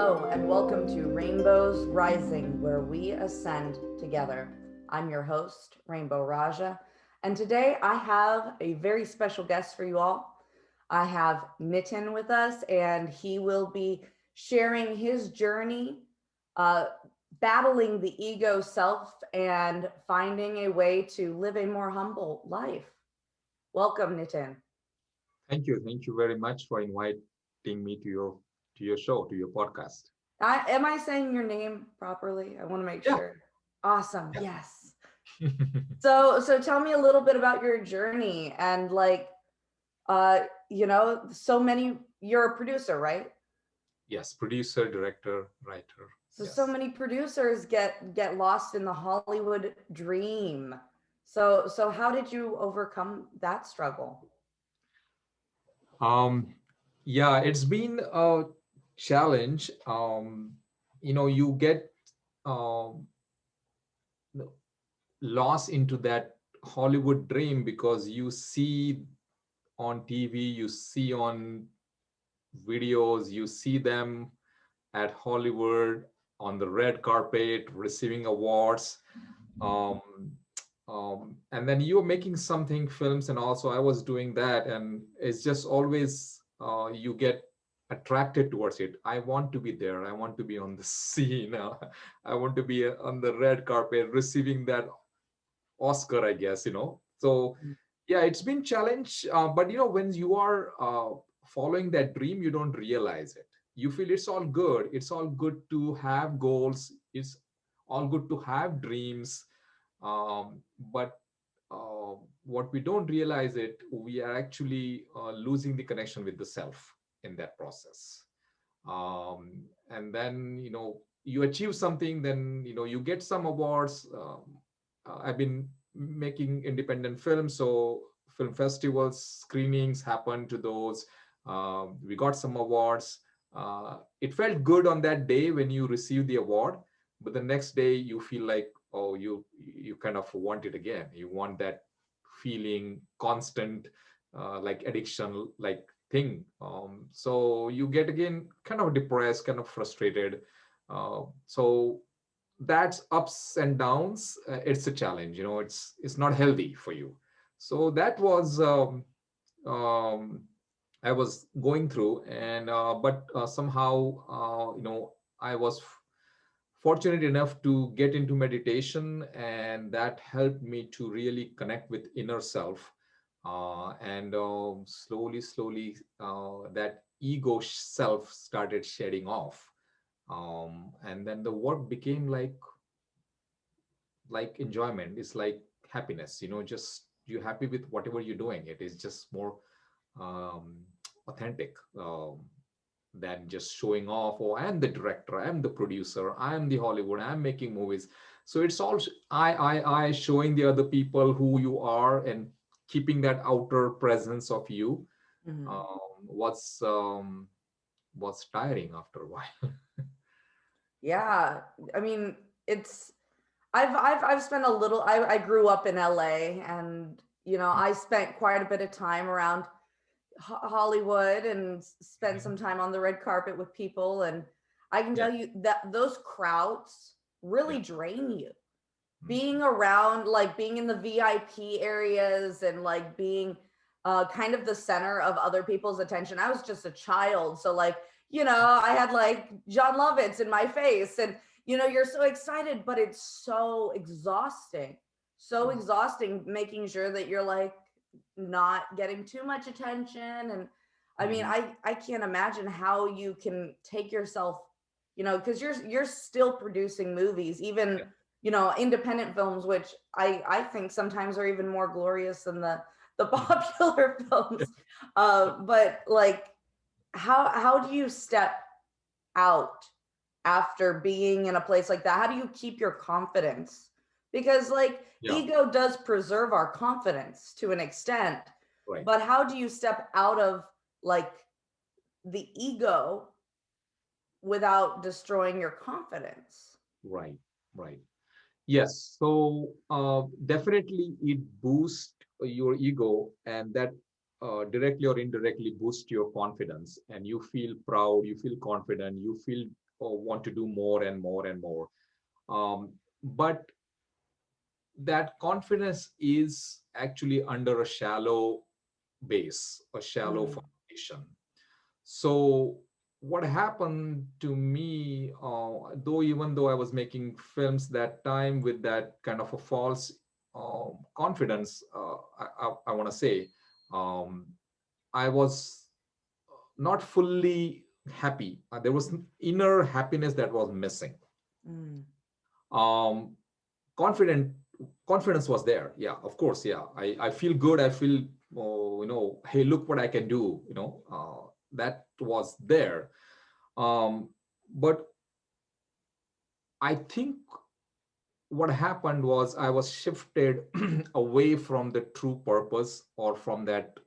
Hello, and welcome to Rainbows Rising, where we ascend together. I'm your host, Rainbow Raaja, and today I have a very special guest for you all. I have Nitin with us, and he will be sharing his journey, uh, battling the ego self and finding a way to live a more humble life. Welcome, Nitin. Thank you. Thank you very much for inviting me to your show, to your podcast. Am I saying your name properly? I want to make Yeah. sure. Awesome. Yeah. Yes. So tell me a little bit about your journey and so many, you're a producer, right? Yes, producer, director, writer. So Yes. many producers get lost in the Hollywood dream. So how did you overcome that struggle? Um, yeah, it's been a challenge. You get um, lost into that Hollywood dream because you see on TV, you see on videos, you see them at Hollywood on the red carpet receiving awards. Um, and then you're making something films, and also I was doing that, and it's just always you get attracted towards it. I want to be there. I want to be on the scene. I want to be on the red carpet receiving that Oscar, I guess. So yeah, it's been challenge, but when you are following that dream, you don't realize it. You feel it's all good. It's all good to have goals. It's all good to have dreams. But what we don't realize it, we are actually losing the connection with the self in that process. And then you achieve something, then you get some awards. I've been making independent films, so film festivals, screenings happen to those. We got some awards. It felt good on that day when you receive the award, but the next day you feel like, oh, you kind of want it again. You want that feeling, constant, like addiction, like thing. So you get again kind of depressed, kind of frustrated. So that's ups and downs. It's a challenge. It's not healthy for you. So that was um, I was going through, and but somehow I was fortunate enough to get into meditation, and that helped me to really connect with inner self. And slowly, that ego self started shedding off. And then the work became like enjoyment. It's like happiness. Just you're happy with whatever you're doing. It is just more um, authentic. Than just showing off. Oh, I'm the director, I'm the producer, I'm the Hollywood, I'm making movies. So it's all I showing the other people who you are, and keeping that outer presence of you. Mhm. Um, what's um, what's tiring after a while. Yeah, I mean, it's I've spent a little. I grew up in LA, and I spent quite a bit of time around Hollywood and spent some time on the red carpet with people. And I can Yeah, tell you that those crowds really yeah. drain you. Mm. Being around, like being in the VIP areas and like being kind of the center of other people's attention. I was just a child. So, like, I had like John Lovitz in my face, and you're so excited, but it's so exhausting. So Yes. exhausting making sure that you're like not getting too much attention. And I mean, Mhm. I can't imagine how you can take yourself, because you're still producing movies, even Yeah. independent films, which I think sometimes are even more glorious than the popular films. But like, how do you step out after being in a place like that? How do you keep your confidence? Because like Yeah. ego does preserve our confidence to an extent, Right. but how do you step out of like the ego without destroying your confidence? Right. Right. Yes. So definitely it boosts your ego, and that directly or indirectly boosts your confidence, and you feel proud, you feel confident, you feel want to do more and more and more. But that confidence is actually under a shallow base, a shallow Mm, foundation. So what happened to me, though even though I was making films that time with that kind of a false confidence, I want to say, um, I was not fully happy. There was inner happiness that was missing. mm, Um, confident Confidence was there, yeah, of course, yeah. I feel good. I feel, hey, look what I can do, that was there. But I think what happened was I was shifted away from the true purpose, or from that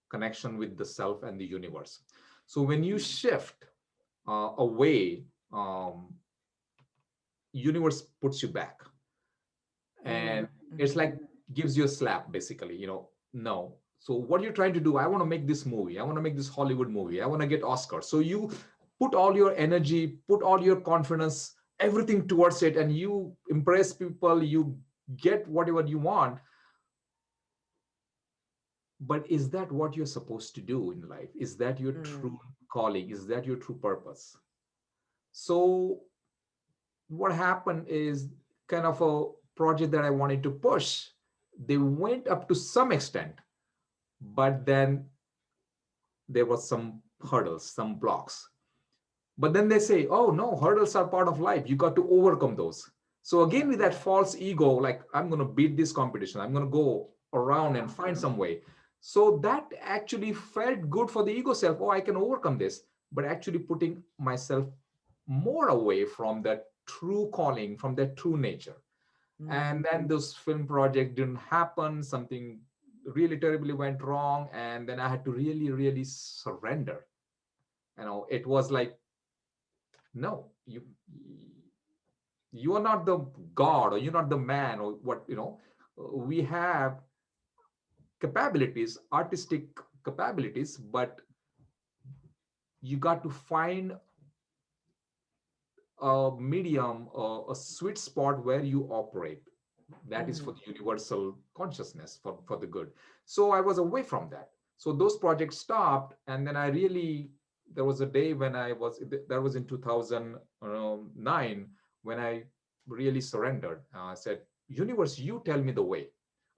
connection with the self and the universe. So when you shift away, universe puts you back, mm, and it's mhm, like gives you a slap, basically. No, so what you're trying to do, I want to make this movie, I want to make this Hollywood movie, I want to get Oscar. So you put all your energy, put all your confidence, everything towards it, and you impress people, you get whatever you want. But is that what you're supposed to do in life? Is that your mm, true calling? Is that your true purpose? So what happened is, kind of a project that I wanted to push, they went up to some extent, but then there was some hurdles, some blocks. But then they say, oh no, hurdles are part of life, you got to overcome those. So again, yeah, with that false ego, like, I'm going to beat this competition, I'm going to go around and find some way. So that actually felt good for the ego self. Oh, I can overcome this. But actually putting myself more away from that true calling, from that true nature. mm, And then those film project didn't happen, something really terribly went wrong, and then I had to really, really surrender. It was like, no, you are not the god, or you're not the man, or what. We have capabilities, artistic capabilities, but you got to find a medium, a sweet spot where you operate. That is for mhm, the universal consciousness, for the good. So I was away from that. So those projects stopped. And then there was a day when that was in 2009, when I really surrendered. I said, universe, you tell me the way.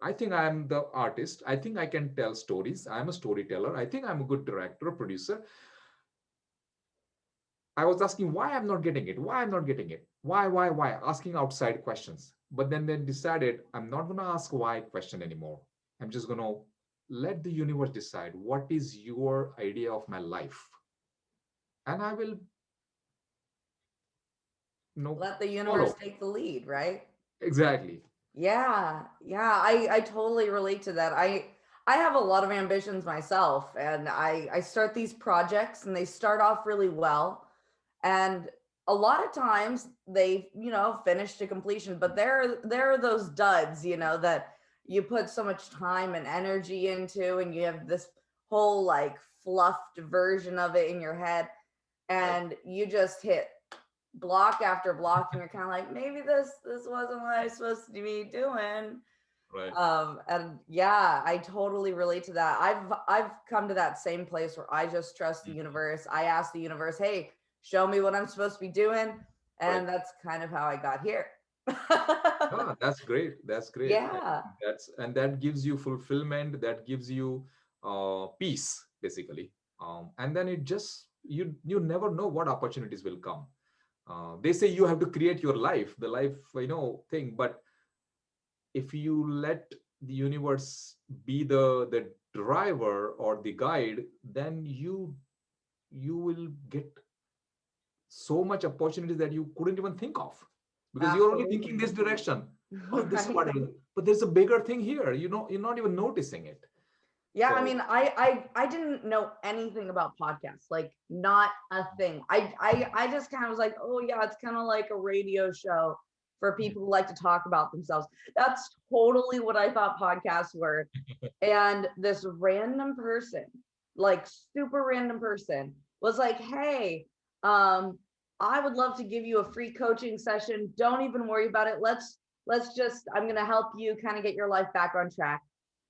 I think I'm the artist. I think I can tell stories. I'm a storyteller. I think I'm a good director, producer. I was asking why I'm not getting it, why I'm not getting it, why, asking outside questions. But then decided I'm not going to ask why question anymore. I'm just going to let the universe decide what is your idea of my life, and I will, let the universe follow. take the lead, right? Exactly. Yeah, yeah, I totally relate to that. I have a lot of ambitions myself, and I start these projects and they start off really well, and a lot of times they, finish to completion, but there are those duds, that you put so much time and energy into, and you have this whole like fluffed version of it in your head, Right. and you just hit block after block, and you're kind of like, maybe this wasn't what I was supposed to be doing. Right. And yeah, I totally relate to that. I've come to that same place where I just trust the Mhm. universe. I ask the universe, hey, show me what I'm supposed to be doing. Right. And that's kind of how I got here. Ah, that's great. That's great. And Yeah. that gives you fulfillment. That gives you peace, basically. And then you never know what opportunities will come. They say you have to create your life, the life, thing. But if you let the universe be the driver or the guide, then you will get so much opportunities that you couldn't even think of, because you're only thinking Absolutely. this direction. Oh, this is what Right. it is. But there's a bigger thing here. You're not even noticing it. Yeah, I So mean, I didn't know anything about podcasts, like not a thing. I just kind of was like, oh yeah, it's kind of like a radio show for people who like to talk about themselves. That's totally what I thought podcasts were. And this random person, like super random person, was like, hey, um, I would love to give you a free coaching session. Don't even worry about it. Let's just, I'm going to help you kind of get your life back on track.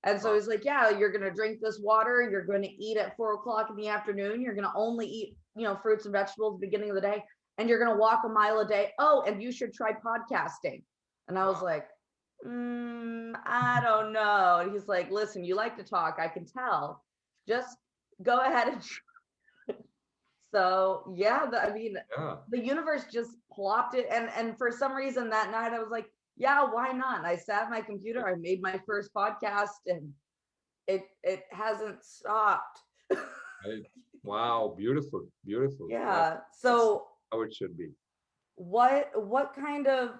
And so Wow. he's like, yeah, you're going to drink this water. You're going to eat at 4 o'clock in the afternoon. You're going to only eat, fruits and vegetables beginning of the day. And you're going to walk a mile a day. Oh, and you should try podcasting. And I was Wow. like, I don't know. And he's like, listen, you like to talk. I can tell. Just go ahead and so yeah, I mean, Yeah. the universe just plopped it, and for some reason that night I was like, yeah, why not? And I sat at my computer, I made my first podcast, and it hasn't stopped. Right. Wow. Beautiful. Beautiful. Yeah. That's So how it should be. what kind of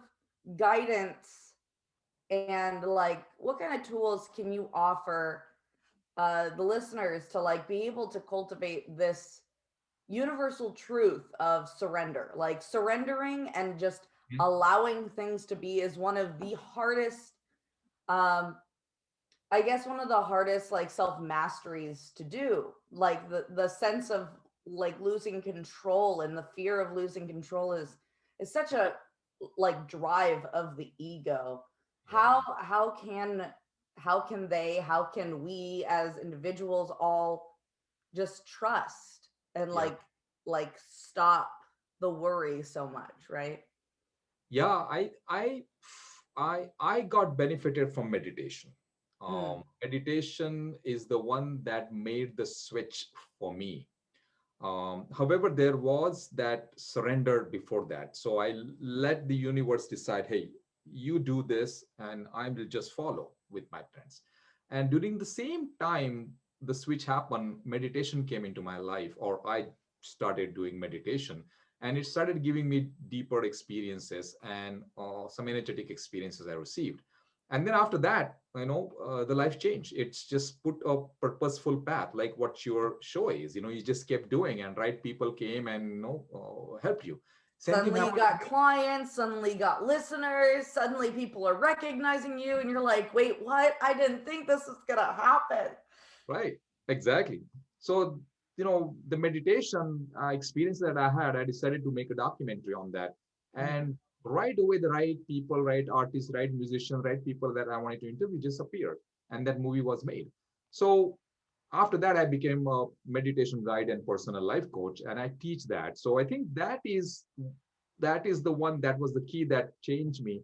guidance and like what kind of tools can you offer the listeners to like be able to cultivate this universal truth of surrender? Like surrendering and just Mhm. allowing things to be is one of the hardest, um I guess one of the hardest like self masteries to do. Like the sense of like losing control and the fear of losing control is such a like drive of the ego. Yeah. How can we as individuals all just trust and Yeah. like stop the worry so much, right? Yeah. I got benefited from meditation. Mm, Meditation is the one that made the switch for me. However, there was that surrender before that. So I let the universe decide, hey, you do this, and I will just follow with my plans. And during the same time, the switch happened, meditation came into my life, or I started doing meditation, and it started giving me deeper experiences and some energetic experiences I received. And then after that, the life changed. It's just put a purposeful path, like what your show is. You just kept doing, and right people came and helped you. Same thing suddenly you happened got to me. clients, suddenly you got listeners, suddenly people are recognizing you and you're like, wait, what? I didn't think this was gonna happen. Right, exactly. So the meditation experience that I had, I decided to make a documentary on that. Mm. And right away, the right people, right artists, right musicians, right people that I wanted to interview just appeared, and that movie was made. So after that, I became a meditation guide and personal life coach, and I teach that. So I think that is the one that was the key that changed me.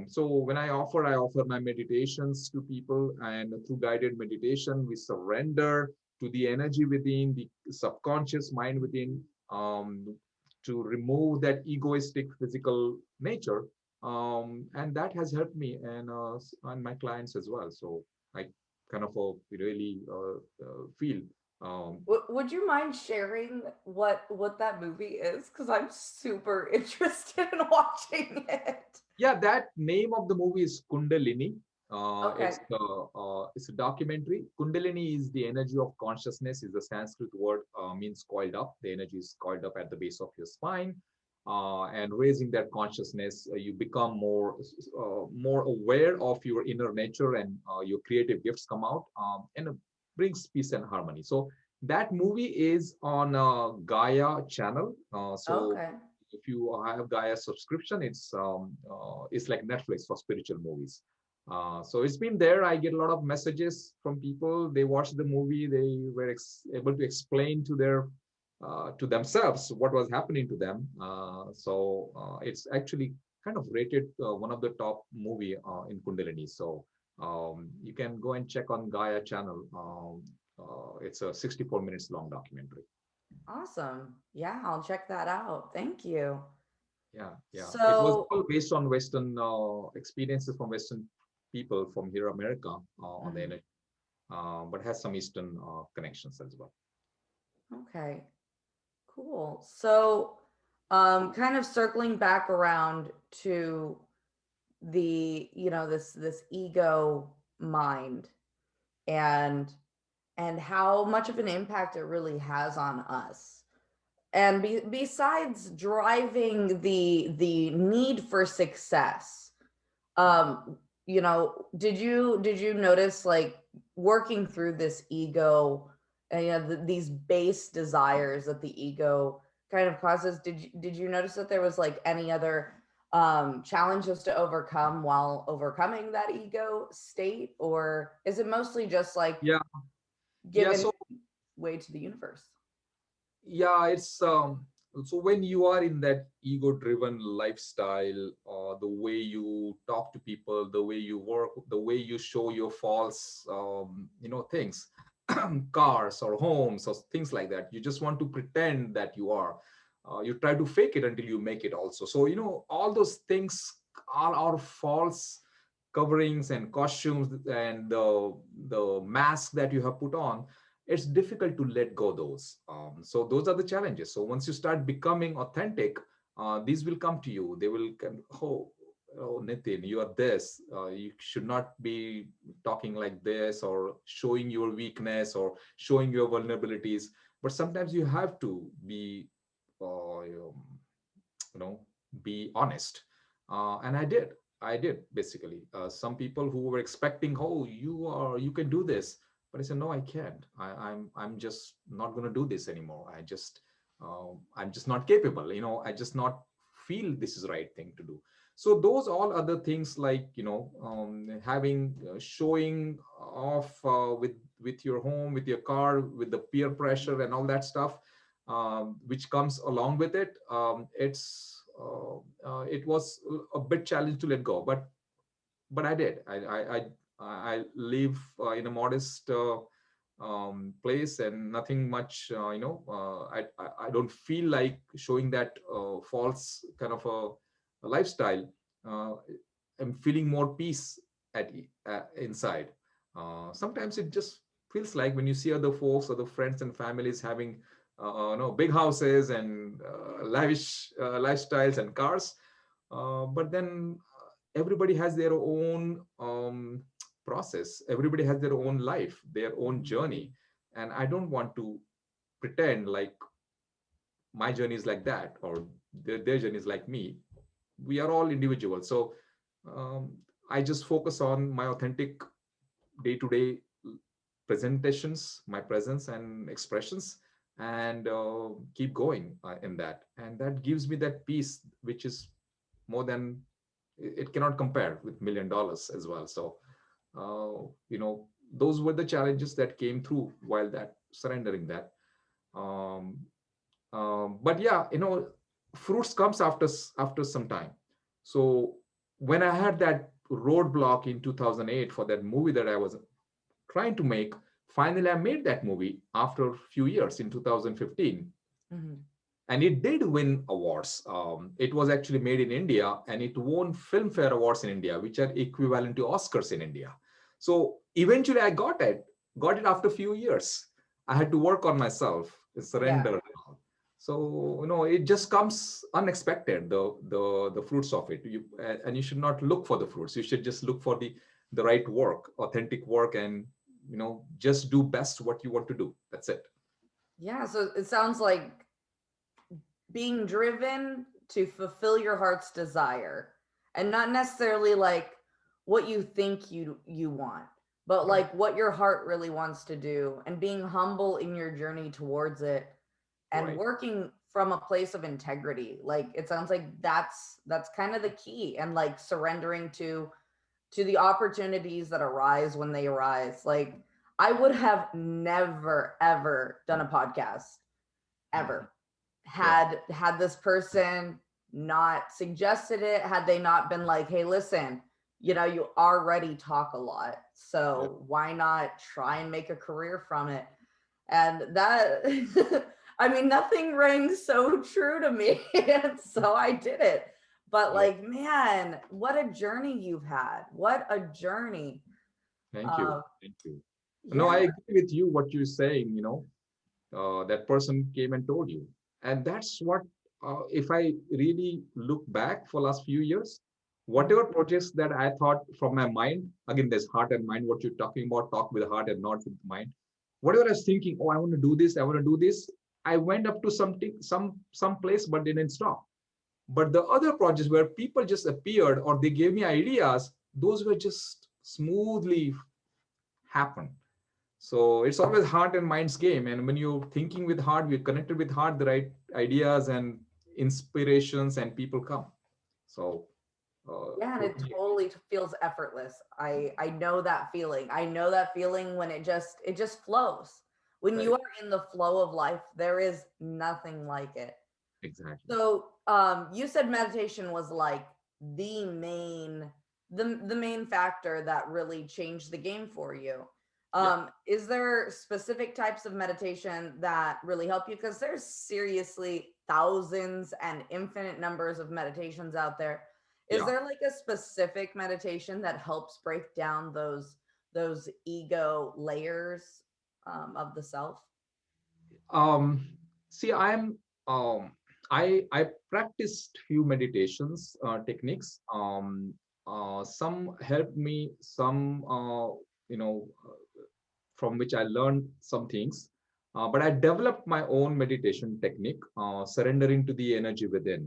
So when I offer my meditations to people, and through guided meditation, we surrender to the energy within, the subconscious mind within, to remove that egoistic physical nature. And that has helped me and my clients as well. So I kind of really feel. Would you mind sharing what that movie is? Because I'm super interested in watching it. Yeah, that name of the movie is Kundalini. Okay. It's a documentary. Kundalini is the energy of consciousness. Is the Sanskrit word, means coiled up. The energy is coiled up at the base of your spine, and raising that consciousness, you become more aware of your inner nature, and your creative gifts come out, and it brings peace and harmony. So that movie is on Gaia channel. So Okay. if you have Gaia subscription, it's like Netflix for spiritual movies. So it's been there. I get a lot of messages from people. They watched the movie. They were able to explain to themselves what was happening to them. So it's actually kind of rated one of the top movie in Kundalini. So you can go and check on Gaia channel. It's a 64 minutes long documentary. Awesome. Yeah, I'll check that out. Thank you. Yeah, yeah. It was So, all based on Western experiences from Western people from here, America, on the mhm, energy, but has some Eastern connections as well. okay, cool. So, kind of circling back around to the, this ego mind and how much of an impact it really has on us. And besides driving the need for success, did you notice like working through this ego and these base desires that the ego kind of causes, did you notice that there was like any other challenges to overcome while overcoming that ego state, or is it mostly just like Yeah, yeah. given So way to the universe? yeah, it's so when you are in that ego driven lifestyle, the way you talk to people, the way you work, the way you show your false things, cars or homes or things like that, you just want to pretend that you are, you try to fake it until you make it also. So all those things are our false coverings and costumes, and the mask that you have put on. It's difficult to let go those. So those are the challenges. So once you start becoming authentic, these will come to you. They will come, oh, Nitin, you are this. You should not be talking like this or showing your weakness or showing your vulnerabilities. But sometimes you have to be, you know, be honest. And I did basically. Some people who were expecting, oh, you can do this, but I said, no, I can't. I'm just not going to do this anymore. I'm just not capable. I just not feel this is the right thing to do. So those all other things, like having showing off with your home, with your car, with the peer pressure and all that stuff, which comes along with it. It was a bit challenge to let go, but I did. I live in a modest place and nothing much. I don't feel like showing that false kind of a lifestyle. Uh, I'm feeling more peace inside. Sometimes it just feels like when you see other folks, other friends and families having big houses and lavish lifestyles and cars, but then everybody has their own process. Everybody has their own life, their own journey, and I don't want to pretend like my journey is like that or their journey is like me. We are all individuals. So um, I just focus on my authentic day-to-day presentations, my presence and expressions, and keep going in that. And that gives me that peace, which is more than, it cannot compare with $1 million as well. So, those were the challenges that came through while that surrendering that. Um, but yeah, fruits comes after some time. So when I had that roadblock in 2008 for that movie that I was trying to make, finally I made that movie after a few years in 2015. Mm-hmm. And it did win awards. It was actually made in India, and it won Filmfare Awards in India, which are equivalent to Oscars in India. So eventually I got it after a few years. I had to work on myself, Yeah. surrender. So it just comes unexpected, the fruits of it. And you should not look for the fruits. You should just look for the right work, authentic work, and just do best what you want to do. That's it. Yeah. So it sounds like being driven to fulfill your heart's desire, and not necessarily like what you think you want, but Right. like what your heart really wants to do, and being humble in your journey towards it, and Right. working from a place of integrity. Like it sounds like that's kind of the key, and like surrendering to the opportunities that arise when they arise. Like I would have never ever done a podcast Mhm. ever Yeah. had this person not suggested it, had they not been like, hey, listen, you already talk a lot, Yeah. so why not try and make a career from it? And that I mean, nothing rings so true to me. And so I did it. But Yeah. like, man, what a journey you've had. What a journey. Thank you. uh Thank you. No, I yeah. agree with you what you're saying. That person came and told you, and that's what. If I really look back for last few years, Mhm. whatever projects that I thought from my mind, again, there's heart and mind. What you're talking about, talk with the heart and not with the mind. Whatever I was thinking, oh, I want to do this, I want to do this. I went up to something, some place, but didn't stop. But the other projects where people just appeared or they gave me ideas, those were just smoothly happen. So it's always heart and mind's game. And when you're thinking with heart, we're connected with heart, the right ideas and inspirations and people come. So Yeah, and it totally agree. totally feels effortless. I know that feeling. I know that feeling when it just flows. When you Right. are in the flow of life, there is nothing like it. Exactly. So, you said meditation was like the main the main factor that really changed the game for you. Yeah. Is there specific types of meditation that really help you? Because there's seriously thousands and infinite numbers of meditations out there. Is Yeah. there like a specific meditation that helps break down those ego layers of the self? Um, See, um, I practiced few meditations techniques. Some helped me, some you know from which I learned some things. But I developed my own meditation technique, surrendering to the energy within,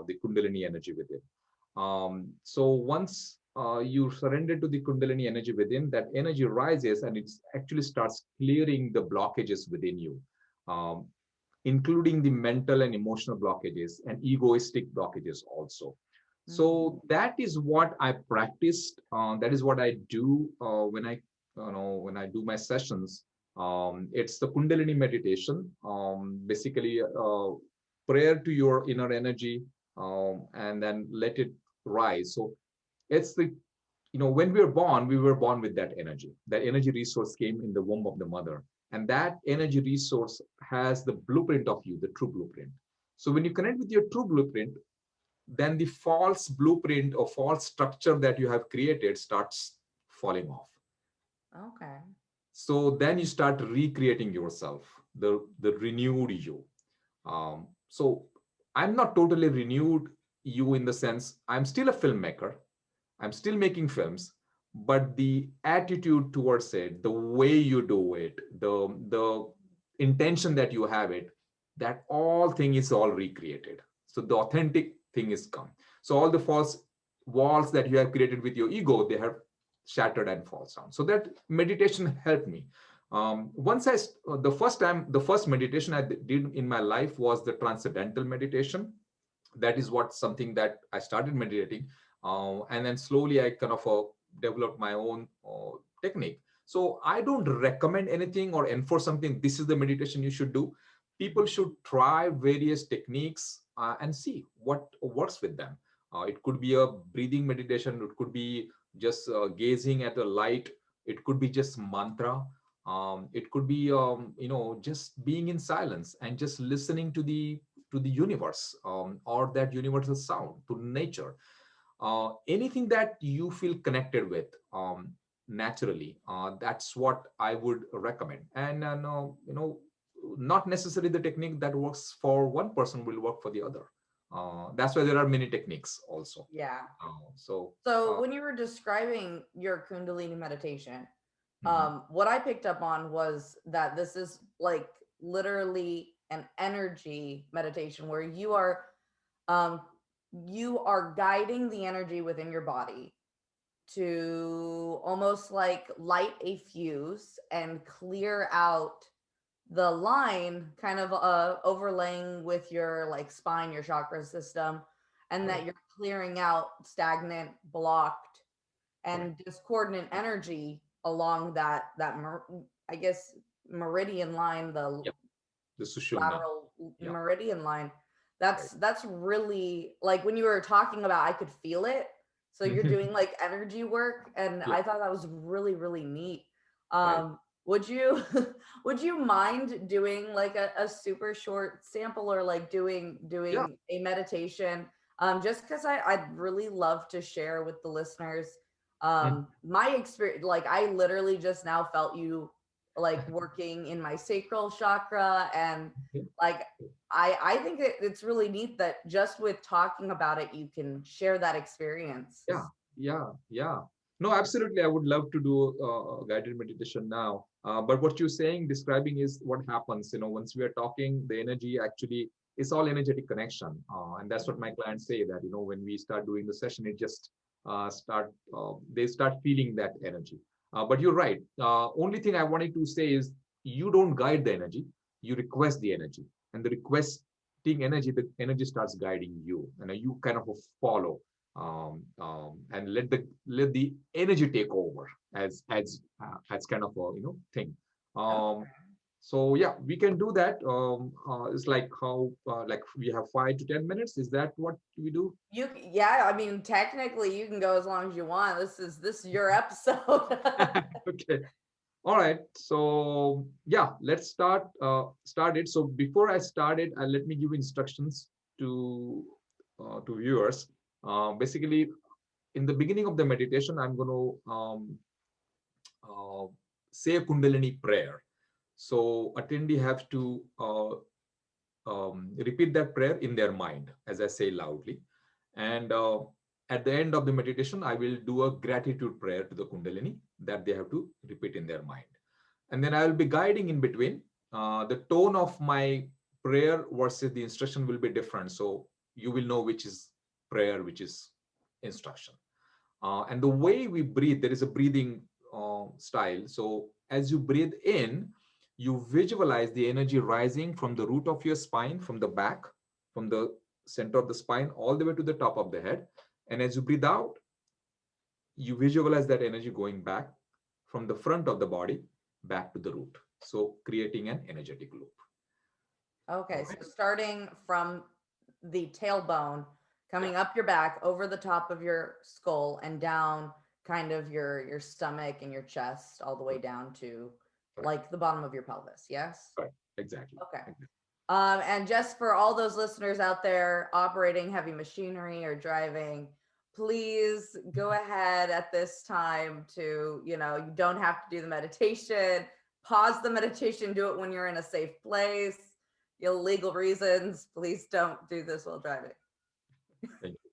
the Kundalini energy within. So once you surrender to the Kundalini energy within, that energy rises and it actually starts clearing the blockages within you, um, including the mental and emotional blockages and egoistic blockages also. Mhm. So that is what I practiced. That is what I do when I do my sessions. It's the Kundalini meditation, basically prayer to your inner energy, and then let it rise. So it's the when we were born with that energy. That energy resource came in the womb of the mother, and that energy resource has the blueprint of you, the true blueprint. So when you connect with your true blueprint, then the false blueprint or false structure that you have created starts falling off. Okay. So then you start recreating yourself, the renewed you. So I'm not totally renewed you in the sense I'm still a filmmaker. I'm still making films, but the attitude towards it, the way you do it, the intention that you have it, that all thing is all recreated. So the authentic thing is come. So all the false walls that you have created with your ego, they have shattered and falls down. So that meditation helped me. Once the first meditation I did in my life was the transcendental meditation. That is what something that I started meditating, and then slowly I kind of developed my own technique. So I don't recommend anything or enforce something. This is the meditation you should do. People should try various techniques and see what works with them. It could be a breathing meditation. It could be just gazing at a light. It could be just mantra. It could be just being in silence and just listening to the universe, or that universal sound, to nature, anything that you feel connected with naturally. That's what I would recommend. And not necessarily the technique that works for one person will work for the other. That's why there are many techniques also. Yeah. So So when you were describing your Kundalini meditation, mhm. what I picked up on was that this is like literally an energy meditation where um, you are guiding the energy within your body to almost like light a fuse and clear out the line, kind of overlaying with your like spine, your chakra system, and that Right, you're clearing out stagnant, blocked, right. and discordant energy along I guess meridian line, the Yep. The Sushumna. lateral Yeah. meridian line. Right. That's really like when you were talking about, I could feel it. So you're doing like energy work, and Yeah. I thought that was really really neat. Right. Would you would you mind doing like a super short sample, or like Yeah. doing a meditation? Just because I'd really love to share with the listeners Mhm. my experience. Like I literally just now felt you like working in my sacral chakra, and Okay. like I think it's really neat that just with talking about it you can share that experience. Yeah, yeah. No, absolutely. I would love to do a guided meditation now. But what you're saying, describing is what happens. Once we are talking, the energy actually it's all energetic connection, and that's what my clients say. That when we start doing the session, it just they start feeling that energy. But you're right. Only thing I wanted to say is you don't guide the energy, you request the energy. And the requesting energy, the energy starts guiding you. And you kind of follow and let the energy take over as kind of a thing. Um, so yeah, we can do that. It's like how like we have 5 to 10 minutes. Is that what we do? Yeah, I mean, technically you can go as long as you want. This is your episode. Okay. All right. So yeah, let's start it. So before I start it, let me give instructions to viewers. Basically, in the beginning of the meditation, I'm going to uh, say a Kundalini prayer. So attendee have to repeat that prayer in their mind as I say loudly. And at the end of the meditation, I will do a gratitude prayer to the Kundalini that they have to repeat in their mind. And then I will be guiding in between. The tone of my prayer versus the instruction will be different. So you will know which is prayer, which is instruction. And the way we breathe, there is a breathing style. So as you breathe in, you visualize the energy rising from the root of your spine, from the back, from the center of the spine, all the way to the top of the head. And as you breathe out, you visualize that energy going back from the front of the body back to the root. So creating an energetic loop. Okay, so starting from the tailbone, coming up your back, over the top of your skull, and down kind of your stomach and your chest, all the way down to like the bottom of your pelvis. Yes. Right. Exactly. Okay. Exactly. And just for all those listeners out there operating heavy machinery or driving, please go ahead at this time to, you don't have to do the meditation. Pause the meditation, do it when you're in a safe place. Illegal reasons, please don't do this while driving. Thank you.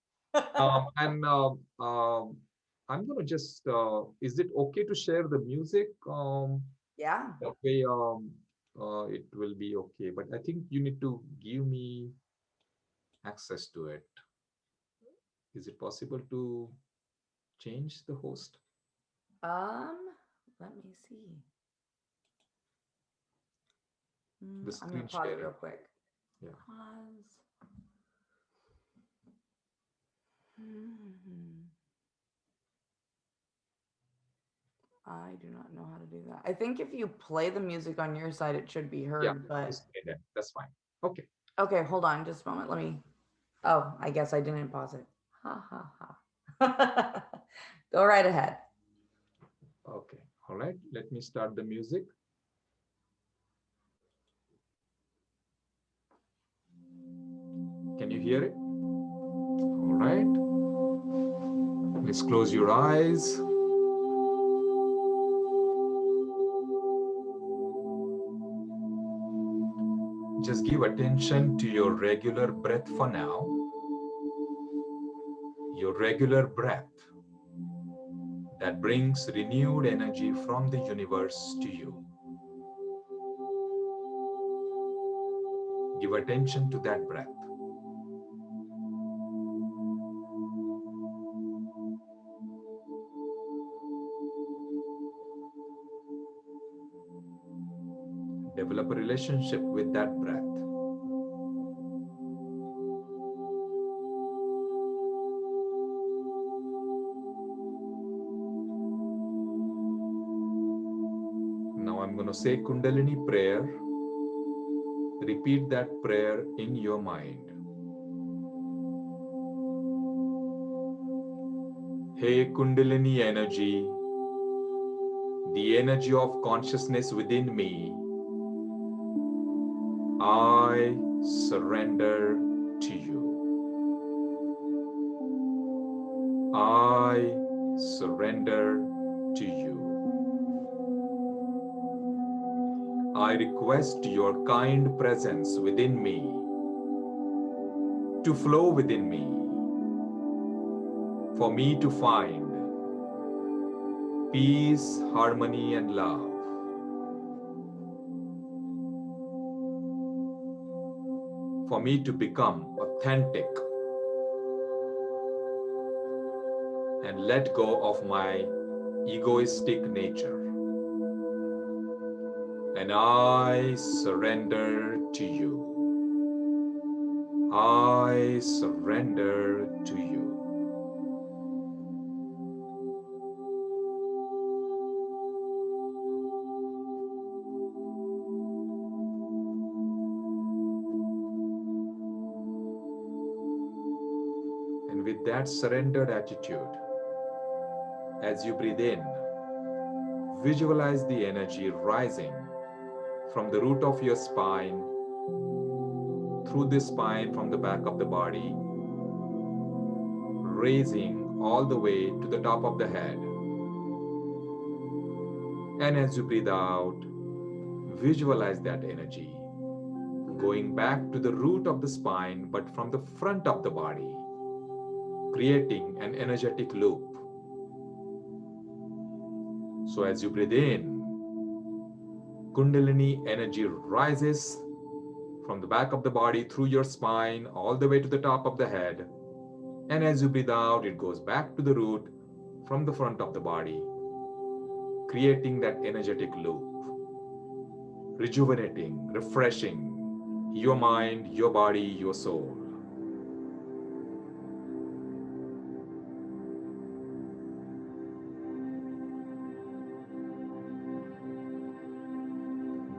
And I'm going to just, is it okay to share the music? Yeah. That way it will be okay. But I think you need to give me access to it. Is it possible to change the host? Let me see. The I'm gonna screen pause sharing. real quick. Yeah. Pause. I do not know how to do that. I think if you play the music on your side, it should be heard, Yeah. but That's fine. Okay. okay, hold on just a moment. Let me. Oh, I guess I didn't pause it. Ha ha ha. Go right ahead. Okay. All right. Let me start the music. Can you hear it? All right. Let's close your eyes. Just give attention to your regular breath for now. Your regular breath that brings renewed energy from the universe to you. Give attention to that breath. Develop a relationship with that breath. Now I'm going to say Kundalini prayer. Repeat that prayer in your mind. Hey Kundalini energy, the energy of consciousness within me, I surrender to you. I surrender to you. I request your kind presence within me to flow within me, for me to find peace, harmony, and love. For me to become authentic and let go of my egoistic nature. And I surrender to you. I surrender to you. And with that surrendered attitude, as you breathe in, visualize the energy rising from the root of your spine, through the spine from the back of the body, raising all the way to the top of the head. And as you breathe out, visualize that energy going back to the root of the spine, but from the front of the body, creating an energetic loop. So as you breathe in, Kundalini energy rises from the back of the body through your spine all the way to the top of the head. And as you breathe out, it goes back to the root from the front of the body, creating that energetic loop, rejuvenating, refreshing your mind, your body, your soul.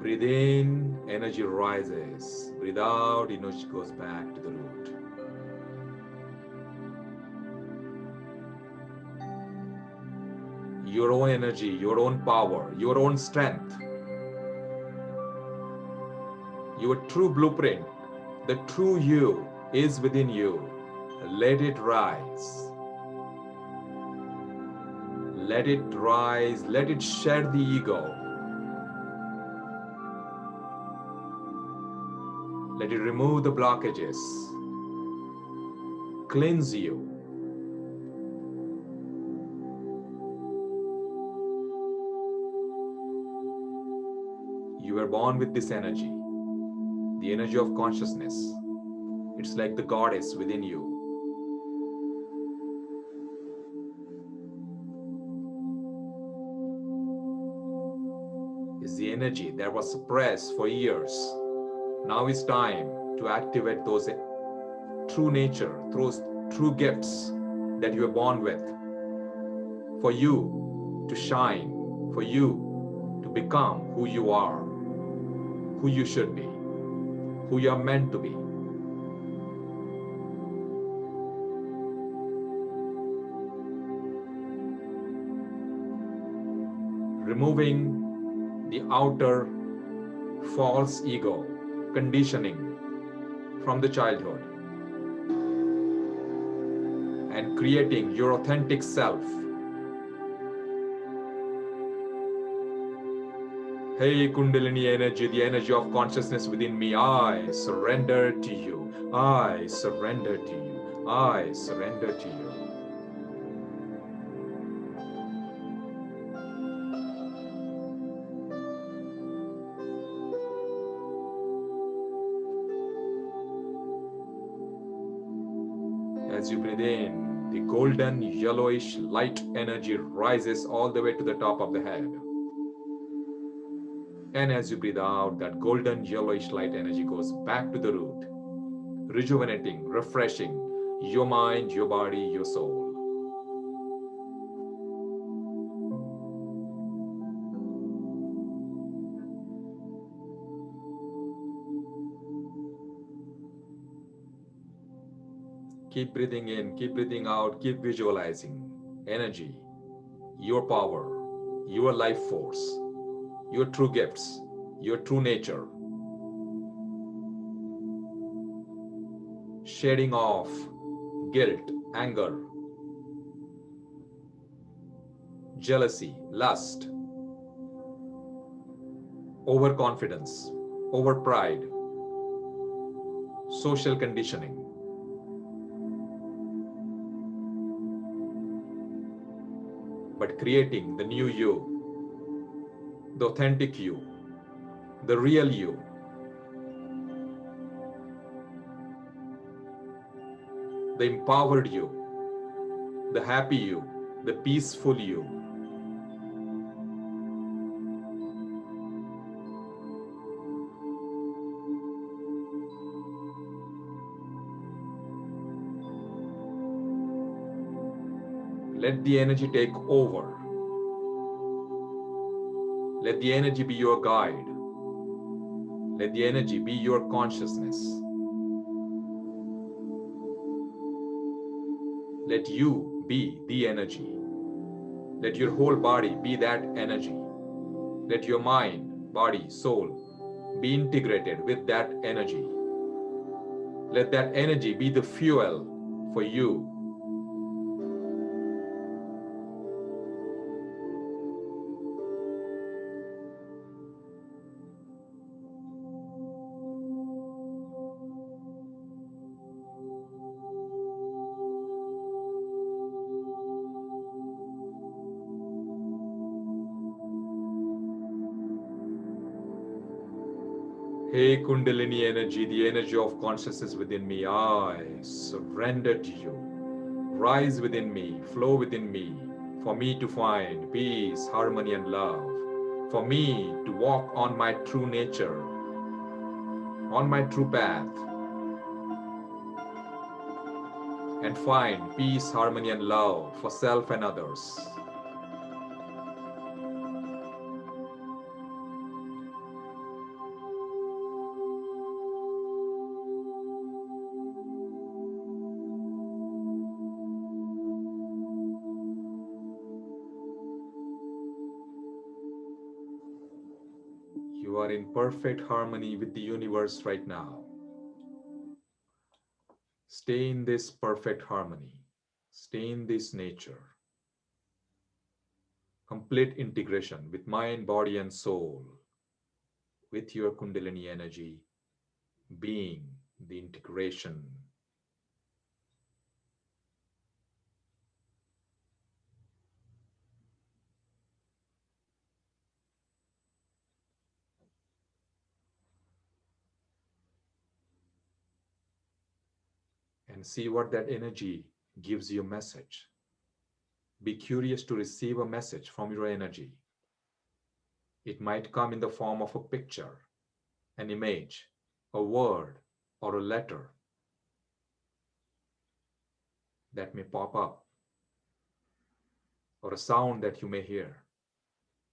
Breathe in, energy rises. Breathe out, energy goes back to the root. Your own energy, your own power, your own strength, your true blueprint, the true you is within you. Let it rise. Let it rise. Let it shed the ego. Let it remove the blockages. Cleanse you. You were born with this energy, the energy of consciousness. It's like the goddess within you. It's the energy that was suppressed for years. Now it's time to activate those true nature, those true gifts that you were born with, for you to shine, for you to become who you are, who you should be, who you are meant to be. Removing the outer false ego conditioning from the childhood and creating your authentic self. Hey Kundalini energy, the energy of consciousness within me, I surrender to you. I surrender to you. I surrender to you. As you breathe in, the golden yellowish light energy rises all the way to the top of the head. And as you breathe out, that golden yellowish light energy goes back to the root, rejuvenating, refreshing your mind, your body, your soul. Keep breathing in, keep breathing out, keep visualizing energy, your power, your life force, your true gifts, your true nature. Shedding off guilt, anger, jealousy, lust, overconfidence, overpride, social conditioning. But creating the new you, the authentic you, the real you. The empowered you, the happy you, the peaceful you, Let the energy take over. Let the energy be your guide. Let the energy be your consciousness. Let you be the energy. Let your whole body be that energy. Let your mind, body, soul be integrated with that energy. Let that energy be the fuel for you. Hey Kundalini energy, the energy of consciousness within me, I surrender to you. Rise within me, flow within me, for me to find peace, harmony, and love. For me to walk on my true nature, on my true path, and find peace, harmony, and love for self and others. You are in perfect harmony with the universe right now. Stay in this perfect harmony. Stay in this nature. Complete integration with mind, body, and soul, with your Kundalini energy being the integration. And see what that energy gives you a message. Be curious to receive a message from your energy. It might come in the form of a picture, an image, a word, or a letter that may pop up, or a sound that you may hear,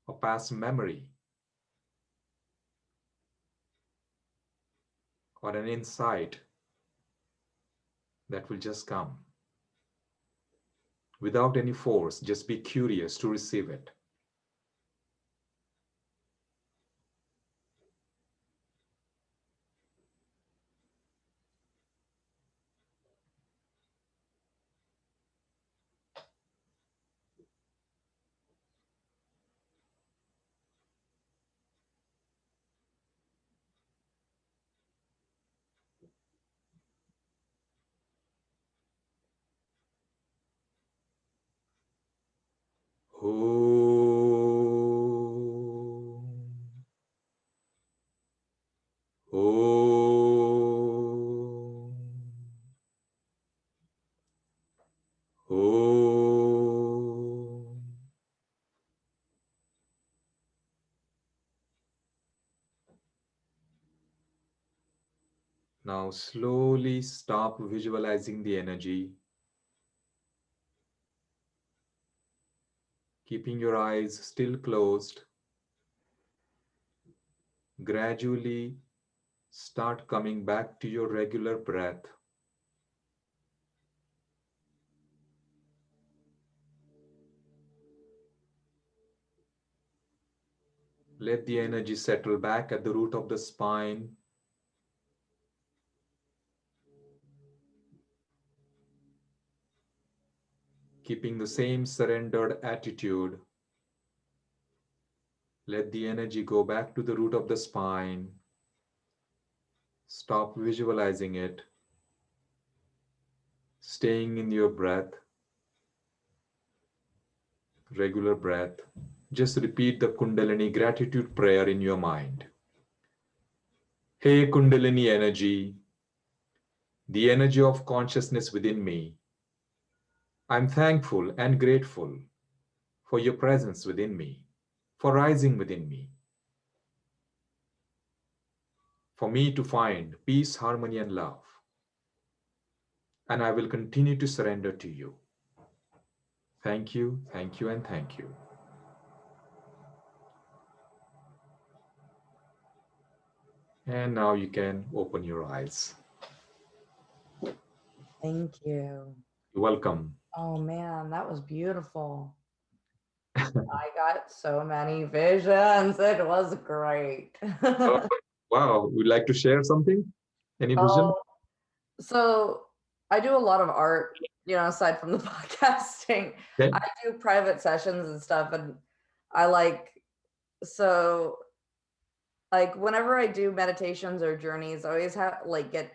a past memory, or an insight that will just come. Without any force, just be curious to receive it. Om. Om. Om. Now slowly stop visualizing the energy, keeping your eyes still closed. Gradually start coming back to your regular breath. Let the energy settle back at the root of the spine. Keeping the same surrendered attitude, let the energy go back to the root of the spine. Stop visualizing it. Staying in your breath, regular breath. Just repeat the Kundalini gratitude prayer in your mind. Hey Kundalini energy, the energy of consciousness within me, I'm thankful and grateful for your presence within me, for rising within me, for me to find peace, harmony, and love. And I will continue to surrender to you. thank you, and thank you. And now you can open your eyes. Thank you. You're welcome. Oh man, that was beautiful. I got so many visions. It was great. Oh, wow, would you like to share something? Any vision? Oh, so I do a lot of art, aside from the podcasting. Okay. I do private sessions and stuff, and I like, so like whenever I do meditations or journeys, I always have like get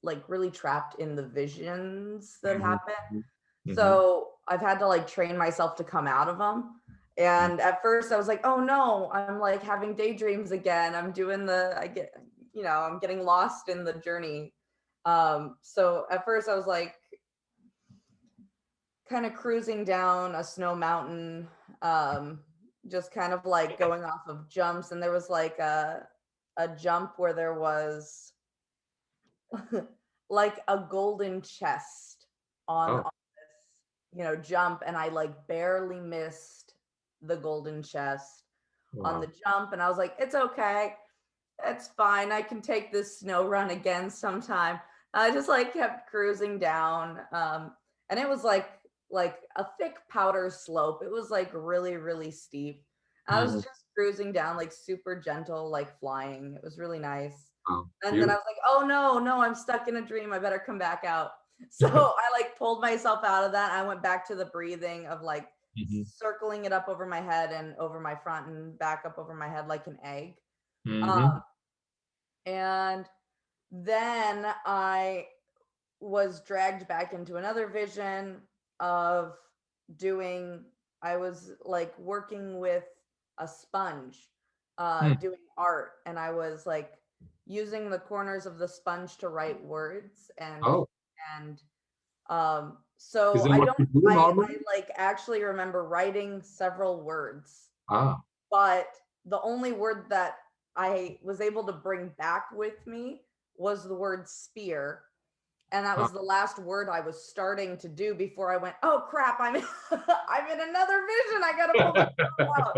like really trapped in the visions that Mhm, happen. mhm, mhm, So I've had to like train myself to come out of them. And at first I was like, oh no, I'm like having daydreams again. I'm getting lost in the journey. So at first I was like kind of cruising down a snow mountain, just kind of like going off of jumps. And there was like a jump where there was like a golden chest on Oh, this, jump, and I like barely missed the golden chest on the wow. jump, and I was like, it's okay, it's fine, I can take this snow run again sometime. I just like kept cruising down, and it was like a thick powder slope. It was like really really steep. I was Mhm. just cruising down like super gentle, like flying. It was really nice. Wow, And then I beautiful. was like, oh no, no, I'm stuck in a dream. I better come back out. So I like pulled myself out of that. I went back to the breathing of like Mhm, circling it up over my head and over my front and back up over my head like an egg. mhm. Um, and then I was dragged back into another vision of doing, I was like working with a sponge, Hmm. doing art, and I was like using the corners of the sponge to write words. and Oh, and so is it I what don't, you do I normally? like actually remember writing several words, Ah, but the only word that I was able to bring back with me was the word spear. And that ah, was the last word I was starting to do before I went, oh crap, I'm I'm in another vision. I gotta pull myself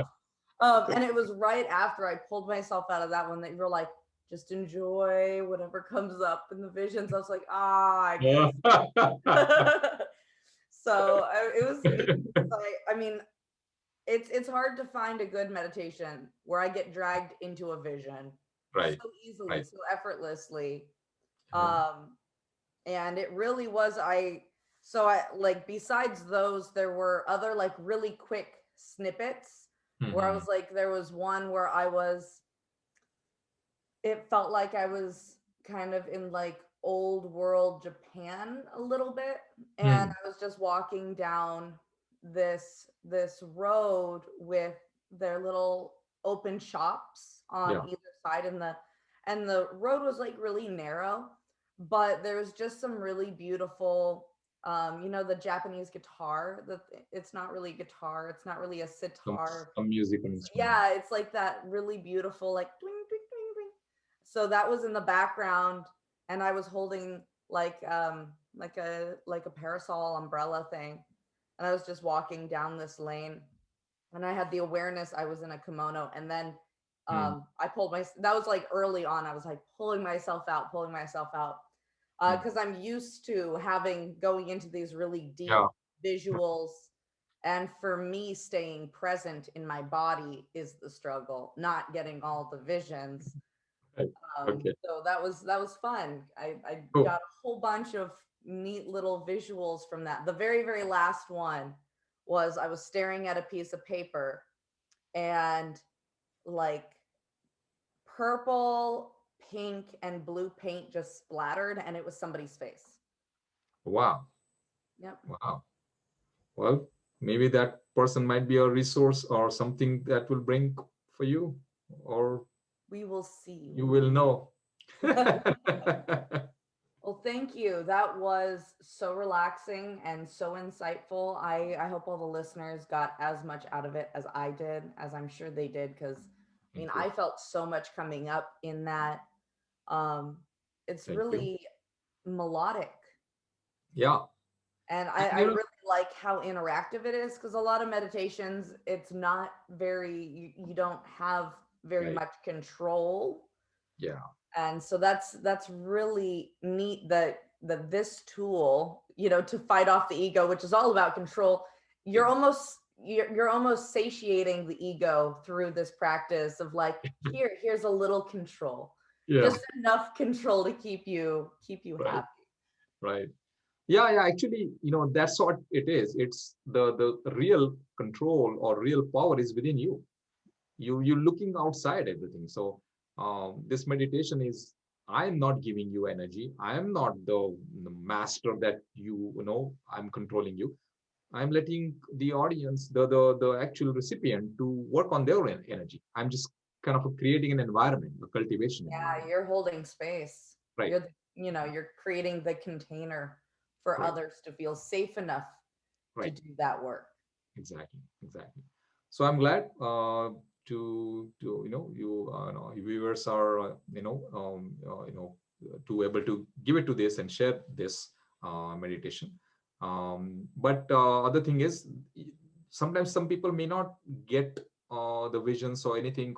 out. And it was right after I pulled myself out of that one that you were like, just enjoy whatever comes up in the visions. I was like, I yeah. guess. So I mean, it's hard to find a good meditation where I get dragged into a vision so Right, easily, right. so effortlessly. Yeah. Um, and it really was, I like, besides those, there were other like really quick snippets where I Mhm. was like, there was one where I was, it felt like I was kind of in like old world Japan a little bit, and Hmm. I was just walking down this road with their little open shops on Yeah. either side, and the road was like really narrow, but there was just some really beautiful, the Japanese guitar, that it's not really guitar, it's not really a Some sitar. some musical instrument. Yeah, it's like that really beautiful, like twing, twing, twing, twing. So that was in the background, and I was holding like a parasol umbrella thing, and I was just walking down this lane, and I had the awareness I was in a kimono, and then Hmm. I pulled my, that was like early on, I was like pulling myself out, Hmm. because I'm used to having going into these really deep Yeah. visuals, and for me staying present in my body is the struggle, not getting all the visions. Right. Okay. So that was fun. I got Cool. a whole bunch of neat little visuals from that. The very very last one was, I was staring at a piece of paper, and like purple, pink, and blue paint just splattered, and it was somebody's face. Wow. Yep. Wow. Well, maybe that person might be a resource or something that will bring for you, or We will see. you will know. Well, thank you. That was so relaxing and so insightful. I hope all the listeners got as much out of it as I did, as I'm sure they did, because I mean, Thank you. I felt so much coming up in that. Um, it's Thank you. really melodic, Yeah. and I And really like how interactive it is, because a lot of meditations, it's not very, you don't have very Right. much control. Yeah. And so that's really neat that this tool, to fight off the ego, which is all about control, Yeah. you're almost satiating the ego through this practice of like, here's a little control, Yeah. just enough control to keep you Right. happy. Right. Yeah. Yeah. Actually, that's what it is. It's the real control or real power is within you. You're looking outside everything. So this meditation is, I'm not giving you energy. I am not the master that I'm controlling you. I'm letting the audience, the actual recipient, to work on their energy. I'm just kind of creating an environment, a cultivation Yeah, environment. you're holding space. Right. You're creating the container for Right. others to feel safe enough to Right. do that work. Exactly. Exactly. So I'm glad to viewers are to able to give it to this and share this meditation. But other thing is, sometimes some people may not get the visions or anything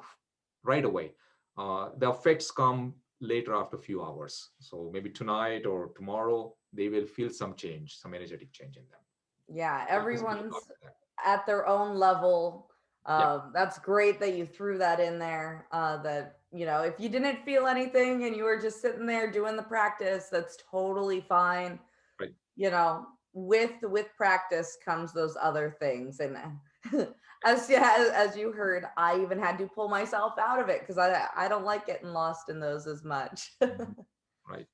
right away. The effects come later after a few hours. So maybe tonight or tomorrow they will feel some change, some energetic change in them. Yeah, So just be looking everyone's out for that. at their own level. Yeah. That's great that you threw that in there. That, if you didn't feel anything and you were just sitting there doing the practice, that's totally fine. Right. You know, with practice comes those other things. And as you heard, I even had to pull myself out of it because I don't like getting lost in those as much. Mhm. Right.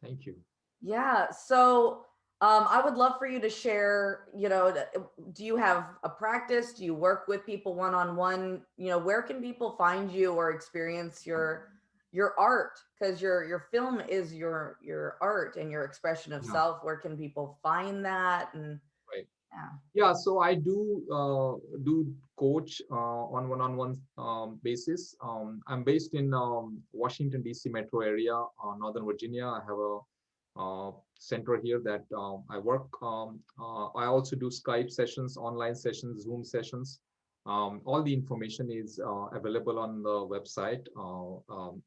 Thank you. Yeah. So I would love for you to share, do you have a practice? Do you work with people one on one? Where can people find you or experience your art? Because your film is your art and your expression of Yeah. self. Where can people find that? And Right. yeah. Yeah. So I do coach on one-on-one basis. I'm based in Washington D.C. metro area, Northern Virginia. I have a center here that I work. I also do Skype sessions, online sessions, Zoom sessions. All the information is available on the website.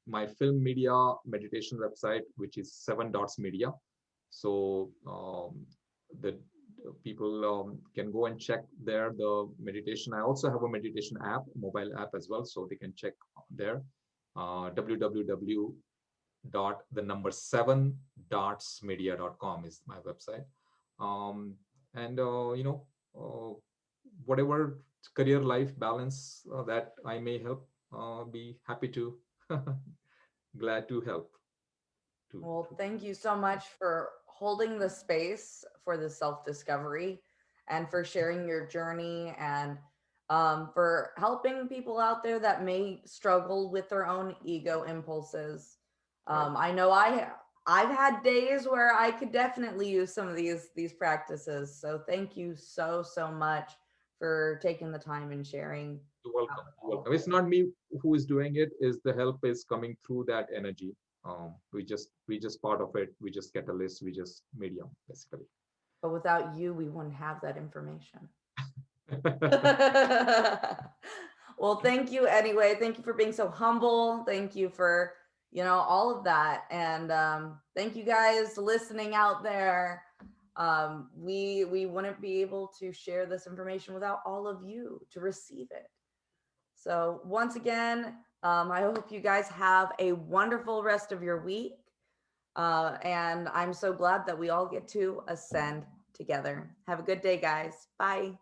My film media meditation website, which is Seven Dots Media. So the people can go and check there the meditation. I also have a meditation app, mobile app as well, so they can check there. www dot the number 7dotsmedia.com is my website. And whatever career life balance that I may help, be happy to glad to help Well, thank you so much for holding the space for the self discovery and for sharing your journey and for helping people out there that may struggle with their own ego impulses. right. I know I've had days where I could definitely use some of these practices. So thank you so much for taking the time and sharing You're welcome. You're all of welcome. It's not me who is doing it. Is the help is coming through that energy. We just part of it. We just catalyst. We just medium basically. but without you, we wouldn't have that information. Well, thank you anyway. Thank you for being so humble. Thank you for, all of that. And thank you guys listening out there. We wouldn't be able to share this information without all of you to receive it. So once again, I hope you guys have a wonderful rest of your week. And I'm so glad that we all get to ascend together. Have a good day, guys. Bye.